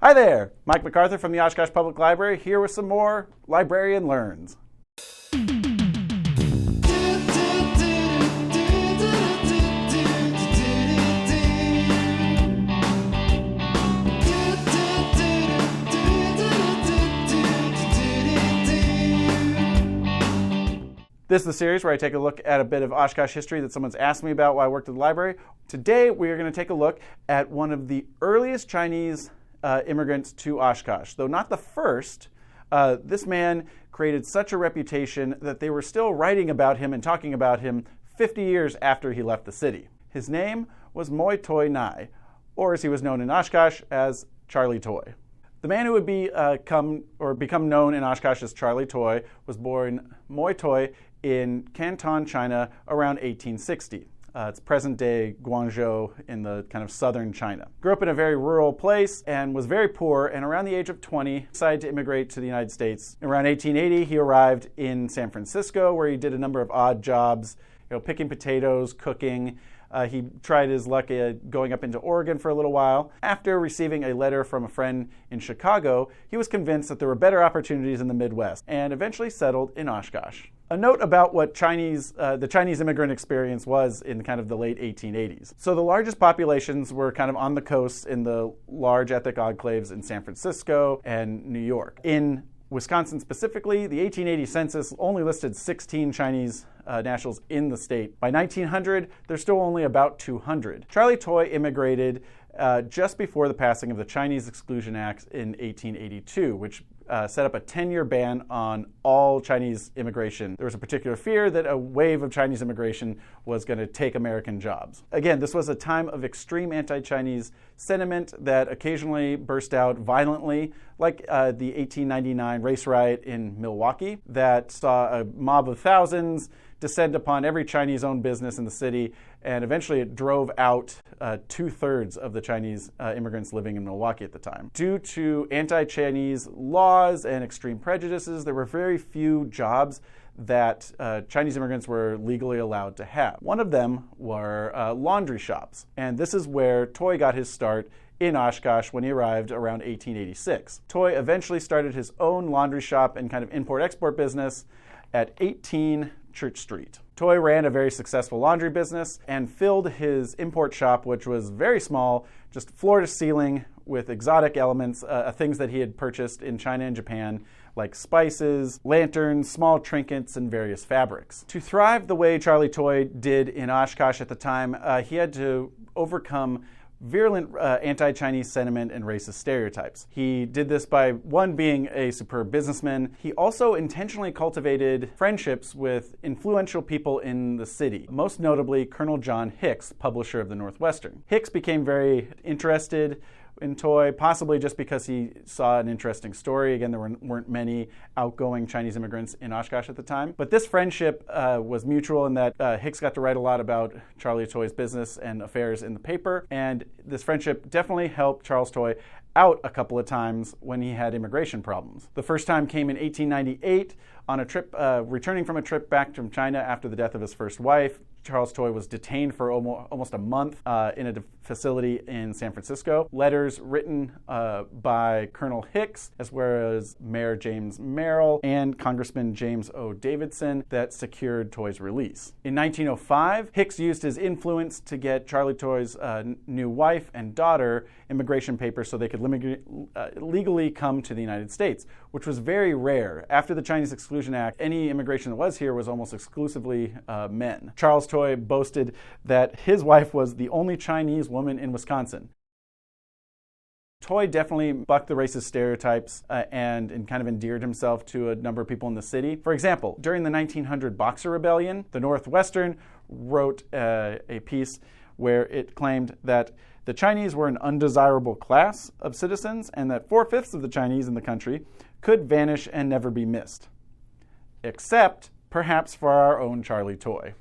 Hi there, Mike MacArthur from the Oshkosh Public Library here with some more Librarian Learns. This is the series where I take a look at a bit of Oshkosh history that someone's asked me about while I worked at the library. Today we are going to take a look at one of the earliest Chinese immigrants to Oshkosh. Though not the first, this man created such a reputation that they were still writing about him and talking about him 50 years after he left the city. His name was Moi Toi Nai, or as he was known in Oshkosh as Charlie Toi. The man who would become known in Oshkosh as Charlie Toi was born Moi Toi in Canton, China around 1860. It's present-day Guangzhou in the kind of southern China. Grew up in a very rural place and was very poor, and around the age of 20, decided to immigrate to the United States. Around 1880, he arrived in San Francisco, where he did a number of odd jobs, picking potatoes, cooking. He tried his luck at going up into Oregon for a little while. After receiving a letter from a friend in Chicago, he was convinced that there were better opportunities in the Midwest and eventually settled in Oshkosh. A note about what the Chinese immigrant experience was in kind of the late 1880s. So the largest populations were kind of on the coasts in the large ethnic enclaves in San Francisco and New York. In Wisconsin specifically, the 1880 census only listed 16 Chinese nationals in the state. By 1900, there's still only about 200. Charlie Toi immigrated just before the passing of the Chinese Exclusion Act in 1882, which set up a 10-year ban on all Chinese immigration. There was a particular fear that a wave of Chinese immigration was going to take American jobs. Again, this was a time of extreme anti-Chinese sentiment that occasionally burst out violently, like the 1899 race riot in Milwaukee that saw a mob of thousands descend upon every Chinese-owned business in the city, and eventually it drove out 2/3 of the Chinese immigrants living in Milwaukee at the time. Due to anti-Chinese laws and extreme prejudices, there were very few jobs that Chinese immigrants were legally allowed to have. One of them were laundry shops, and this is where Toi got his start in Oshkosh when he arrived around 1886. Toi eventually started his own laundry shop and kind of import-export business at 18 Church Street. Toi ran a very successful laundry business and filled his import shop, which was very small, just floor to ceiling, with exotic elements, things that he had purchased in China and Japan, like spices, lanterns, small trinkets, and various fabrics. To thrive the way Charlie Toi did in Oshkosh at the time, he had to overcome virulent anti-Chinese sentiment and racist stereotypes. He did this by, one, being a superb businessman. He also intentionally cultivated friendships with influential people in the city, most notably Colonel John Hicks, publisher of the Northwestern. Hicks became very interested in Toi, possibly just because he saw an interesting story. Again, there weren't many outgoing Chinese immigrants in Oshkosh at the time. But this friendship was mutual in that Hicks got to write a lot about Charlie Toi's business and affairs in the paper. And this friendship definitely helped Charles Toi out a couple of times when he had immigration problems. The first time came in 1898 on a trip, returning from a trip back from China after the death of his first wife. Charles Toi was detained for almost a month in a facility in San Francisco. Letters written by Colonel Hicks, as well as Mayor James Merrill and Congressman James O. Davidson, that secured Toi's release. In 1905, Hicks used his influence to get Charlie Toi's new wife and daughter immigration papers so they could legally come to the United States, which was very rare. After the Chinese Exclusion Act, any immigration that was here was almost exclusively men. Charles Toi boasted that his wife was the only Chinese woman in Wisconsin. Toi definitely bucked the racist stereotypes and kind of endeared himself to a number of people in the city. For example, during the 1900 Boxer Rebellion, the Northwestern wrote a piece where it claimed that the Chinese were an undesirable class of citizens and that 4/5 of the Chinese in the country could vanish and never be missed, except perhaps for our own Charlie Toi.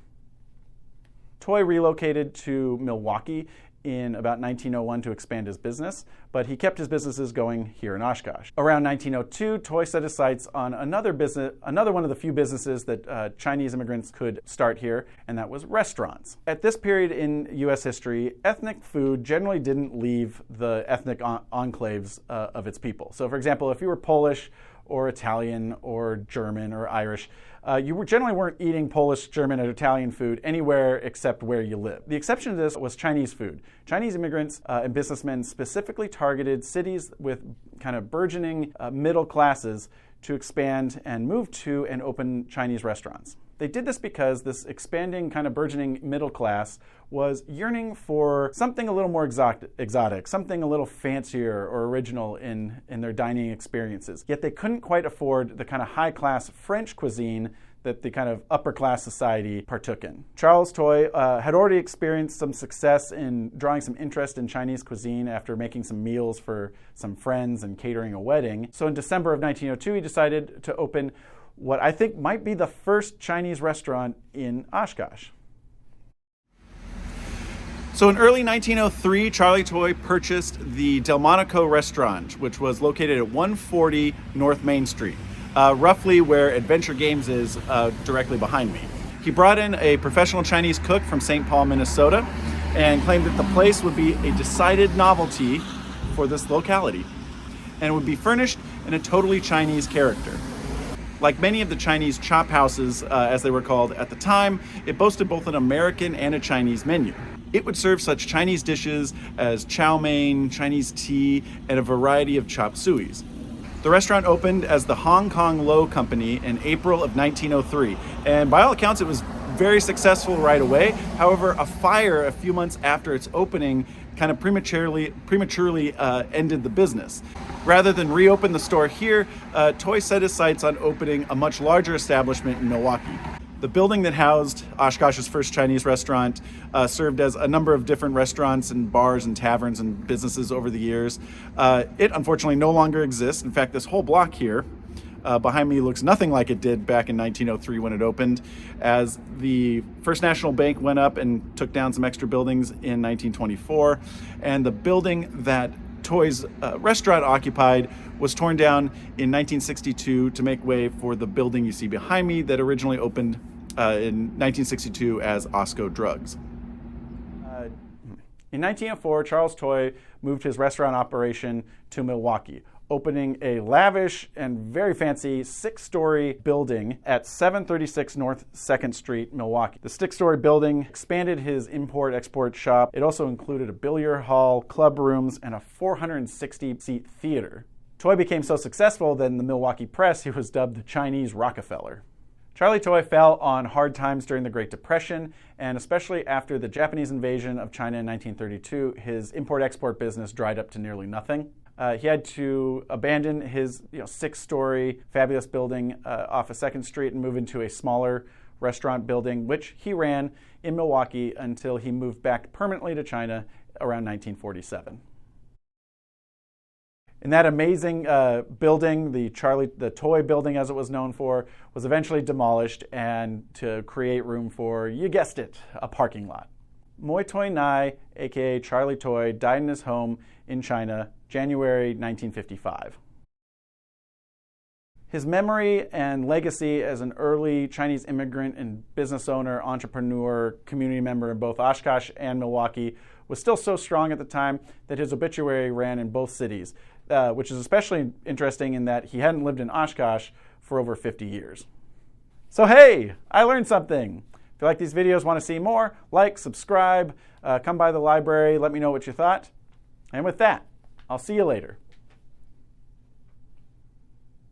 Toi relocated to Milwaukee in about 1901 to expand his business, but he kept his businesses going here in Oshkosh. Around 1902, Toy set his sights on another one of the few businesses that Chinese immigrants could start here, and that was restaurants. At this period in U.S. history, ethnic food generally didn't leave the ethnic enclaves of its people. So, for example, if you were Polish or Italian or German or Irish, you generally weren't eating Polish, German, or Italian food anywhere except where you live. The exception to this was Chinese food. Chinese immigrants and businessmen specifically targeted cities with kind of burgeoning middle classes to expand and move to and open Chinese restaurants. They did this because this expanding kind of burgeoning middle class was yearning for something a little more exotic, something a little fancier or original in their dining experiences. Yet they couldn't quite afford the kind of high-class French cuisine that the kind of upper-class society partook in. Charles Toy had already experienced some success in drawing some interest in Chinese cuisine after making some meals for some friends and catering a wedding. So in December of 1902, he decided to open what I think might be the first Chinese restaurant in Oshkosh. So in early 1903, Charlie Toy purchased the Delmonico restaurant, which was located at 140 North Main Street, roughly where Adventure Games is directly behind me. He brought in a professional Chinese cook from St. Paul, Minnesota, and claimed that the place would be a decided novelty for this locality, and it would be furnished in a totally Chinese character. Like many of the Chinese chop houses, as they were called at the time, it boasted both an American and a Chinese menu. It would serve such Chinese dishes as chow mein, Chinese tea, and a variety of chop sueys. The restaurant opened as the Hong Kong Lo Company in April of 1903, and by all accounts it was very successful right away. However, a fire a few months after its opening kind of prematurely ended the business. Rather than reopen the store here, Toy set his sights on opening a much larger establishment in Milwaukee. The building that housed Oshkosh's first Chinese restaurant served as a number of different restaurants and bars and taverns and businesses over the years. It unfortunately no longer exists. In fact, this whole block here behind me looks nothing like it did back in 1903 when it opened, as the First National Bank went up and took down some extra buildings in 1924, and the building that Toy's restaurant occupied was torn down in 1962 to make way for the building you see behind me that originally opened in 1962 as Osco Drugs. In 1904, Charles Toy moved his restaurant operation to Milwaukee, opening a lavish and very fancy 6-story building at 736 North 2nd Street, Milwaukee. The 6-story building expanded his import-export shop. It also included a billiard hall, club rooms, and a 460-seat theater. Toy became so successful that in the Milwaukee press he was dubbed the Chinese Rockefeller. Charlie Toy fell on hard times during the Great Depression, and especially after the Japanese invasion of China in 1932, his import-export business dried up to nearly nothing. He had to abandon his 6-story fabulous building off of 2nd Street and move into a smaller restaurant building, which he ran in Milwaukee until he moved back permanently to China around 1947. And that amazing building, the Toy building as it was known for, was eventually demolished and to create room for, you guessed it, a parking lot. Moi Toi Nai, aka Charlie Toy, died in his home in China, January 1955. His memory and legacy as an early Chinese immigrant and business owner, entrepreneur, community member in both Oshkosh and Milwaukee was still so strong at the time that his obituary ran in both cities, which is especially interesting in that he hadn't lived in Oshkosh for over 50 years. So hey, I learned something. If you like these videos, want to see more, like, subscribe, come by the library, let me know what you thought. And with that, I'll see you later.